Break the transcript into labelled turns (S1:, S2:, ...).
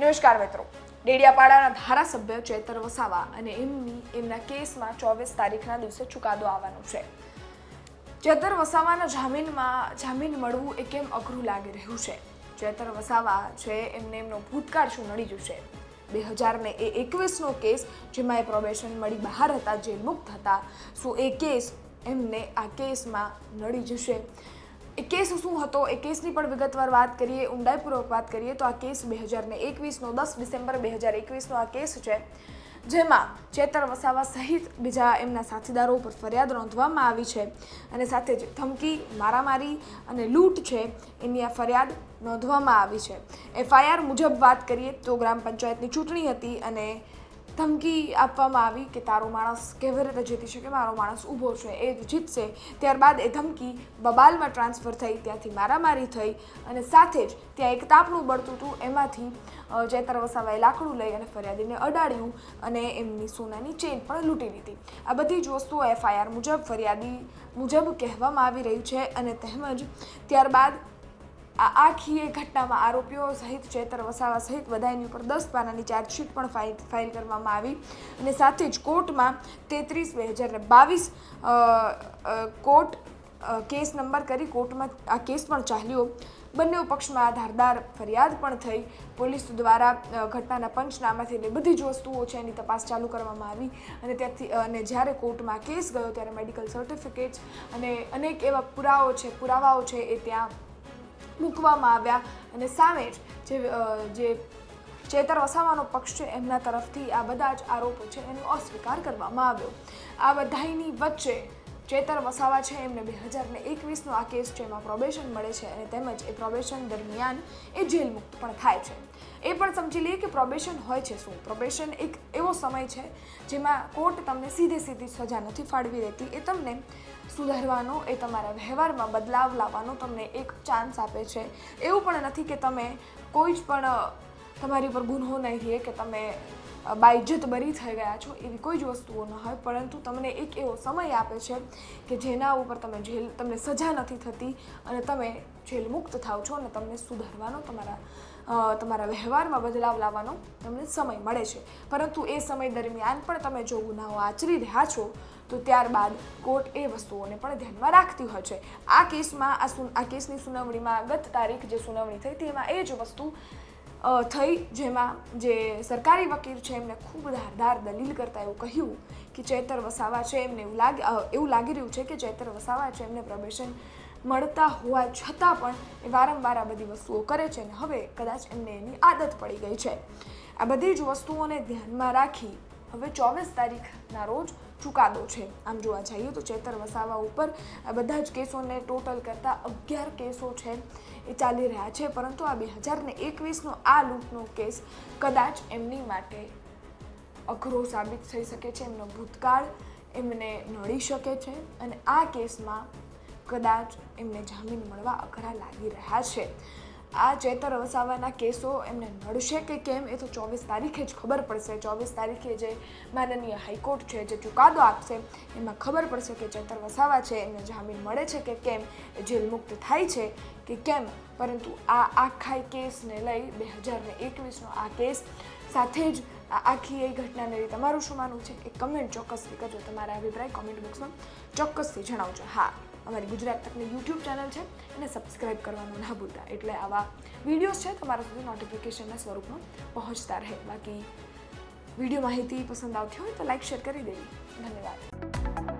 S1: નમસ્કાર મિત્રો, ડેડિયાપાડાના ધારાસભ્ય ચેતર વસાવા અને એમના કેસમાં 24 તારીખના દિવસે ચુકાદો આવવાનો છે. ચેતર વસાવાના જામીન મળવું એ કેમ અઘરું લાગી રહ્યું છે? ચેતર વસાવા છે એમનો ભૂતકાળ શું નડી જશે? 2021નો કેસ જેમાં એ પ્રોબેશન મળી બહાર હતા, જેલ મુક્ત હતા, શું એ કેસ એમને આ કેસમાં નડી જશે? એ કેસ શું હતો એ કેસની પણ વિગતવાર વાત કરીએ, ઊંડાઈપૂર્વક વાત કરીએ તો આ કેસ 2021નો 10 ડિસેમ્બર 2021નો આ કેસ છે, જેમાં ચેતર વસાવા સહિત બીજા એમના સાથીદારો ઉપર ફરિયાદ નોંધવામાં આવી છે અને સાથે જ ધમકી, મારામારી અને લૂંટ છે એની આ ફરિયાદ નોંધવામાં આવી છે. FIR મુજબ વાત કરીએ તો ગ્રામ પંચાયતની ચૂંટણી હતી અને ધમકી આપવામાં આવી કે તારો માણસ કેવી રીતે જીતી શકે, મારો માણસ ઊભો છે એ જ જીતશે. ત્યારબાદ એ ધમકી બબાલમાં ટ્રાન્સફર થઈ, ત્યાંથી મારામારી થઈ અને સાથે જ ત્યાં એક તાપણું બળતું હતું, એમાંથી ચેતર વસાવાએ લાકડું લઈ અને ફરિયાદીને અડાડ્યું અને એમની સોનાની ચેન પણ લૂંટી લીધી. આ બધી જ વસ્તુઓ FIR મુજબ, ફરિયાદી મુજબ કહેવામાં આવી રહ્યું છે અને તેમજ ત્યારબાદ આ આખી એ ઘટનામાં આરોપીઓ સહિત ચેતર વસાવા સહિત બધાની ઉપર 10 પાનાની ચાર્જશીટ પણ ફાઇલ કરવામાં આવી અને સાથે જ કોર્ટમાં 33/2022 કોર્ટ કેસ નંબર કરી કોર્ટમાં આ કેસ પણ ચાલ્યો. બંને પક્ષમાં ધારદાર ફરિયાદ પણ થઈ. પોલીસ દ્વારા ઘટનાના પંચનામાથી બધી જ વસ્તુઓ છે એની તપાસ ચાલુ કરવામાં આવી અને ત્યાંથી અને જ્યારે કોર્ટમાં કેસ ગયો ત્યારે મેડિકલ સર્ટિફિકેટ્સ અને અનેક એવા પુરાવાઓ છે એ ત્યાં મૂકવામાં આવ્યા અને સામે જ જે ચેતર વસાવાનો પક્ષ છે એમના તરફથી આ બધા જ આરોપો છે એનો અસ્વીકાર કરવામાં આવ્યો. આ બધાની વચ્ચે ચેતર વસાવા છે એમને 2021નો આ કેસ છે એમાં પ્રોબેશન મળે છે અને તેમજ એ પ્રોબેશન દરમિયાન એ જેલ મુક્ત પણ થાય છે. એ પણ સમજી લઈએ કે પ્રોબેશન હોય છે શું. પ્રોબેશન એક એવો સમય છે જેમાં કોર્ટ તમને સીધી સજા નથી ફાળવી દેતી, એ તમને સુધારવાનો, એ તમારા વ્યવહારમાં બદલાવ લાવવાનો તમને એક ચાન્સ આપે છે. એવું પણ નથી કે તમે કોઈ જ પણ તમારી પર ગુનો નહીં રહે કે તમે બાઇજ્જત બરી થઈ ગયા છો, એવી કોઈ જ વસ્તુઓ ન હોય, પરંતુ તમને એક એવો સમય આપે છે કે જેના ઉપર તમને સજા નથી થતી અને તમે જેલ મુક્ત થાવ છો અને તમને સુધારવાનો, તમારા વ્યવહારમાં બદલાવ લાવવાનો તમને સમય મળે છે. પરંતુ એ સમય દરમિયાન પણ તમે જો ગુનાઓ આચરી રહ્યા છો તો ત્યારબાદ કોર્ટ એ વસ્તુઓને પણ ધ્યાનમાં રાખતી હોય છે. આ કેસમાં આ કેસની સુનાવણીમાં ગત તારીખ જે સુનાવણી થઈ તેમાં એ જ વસ્તુ થઈ, જેમાં જે સરકારી વકીલ છે એમને ખૂબ ધારદાર દલીલ કરતા એવું કહ્યું કે ચેતર વસાવા છે એમને એવું લાગી રહ્યું છે કે ચેતર વસાવા છે એમને પ્રોબેશન મળતા હોવા છતાં પણ એ વારંવાર આ બધી વસ્તુઓ કરે છે અને હવે કદાચ એમને એની આદત પડી ગઈ છે. આ બધી જ વસ્તુઓને ધ્યાનમાં રાખી હવે 24 તારીખના રોજ ચુકાદો છે. આમ જોવા જઈએ તો ચેતર વસાવા ઉપર આ બધા જ કેસોને ટોટલ કરતાં 11 કેસો છે એ ચાલી રહ્યા છે, પરંતુ આ 2021નો આ લૂંટનો કેસ કદાચ એમની માટે અઘરો સાબિત થઈ શકે છે. એમનો ભૂતકાળ એમને નડી શકે છે અને આ કેસમાં કદાચ એમને જામીન મળવા અઘરા લાગી રહ્યા છે. આ ચેતર વસાવાના કેસો એમને નડશે કે કેમ એ તો 24 તારીખે જ ખબર પડશે. 24 તારીખે જે માનનીય હાઈકોર્ટ છે જે ચુકાદો આપશે એમાં ખબર પડશે કે ચેતર વસાવા છે એમને જામીન મળે છે કે કેમ, એ જેલ મુક્ત થાય છે કે કેમ. પરંતુ આ આખા કેસને લઈ 2021નો આ કેસ સાથે જ આ આખી એ ઘટનાને લઈ તમારું શું માનવું છે એ કમેન્ટ ચોક્કસથી કરજો. તમારા અભિપ્રાય કોમેન્ટ બોક્સમાં ચોક્કસથી જણાવજો. હા, અમારી ગુજરાત તકની YouTube ચેનલ છે એને સબસ્ક્રાઈબ કરવાનું ના ભૂલતા, એટલે આવા વિડીયોઝ છે તમારા સુધી નોટિફિકેશનના સ્વરૂપમાં પહોંચતા રહે. બાકી વિડીયો માહિતી પસંદ આવતી હોય તો લાઈક શેર કરી દેવી. ધન્યવાદ.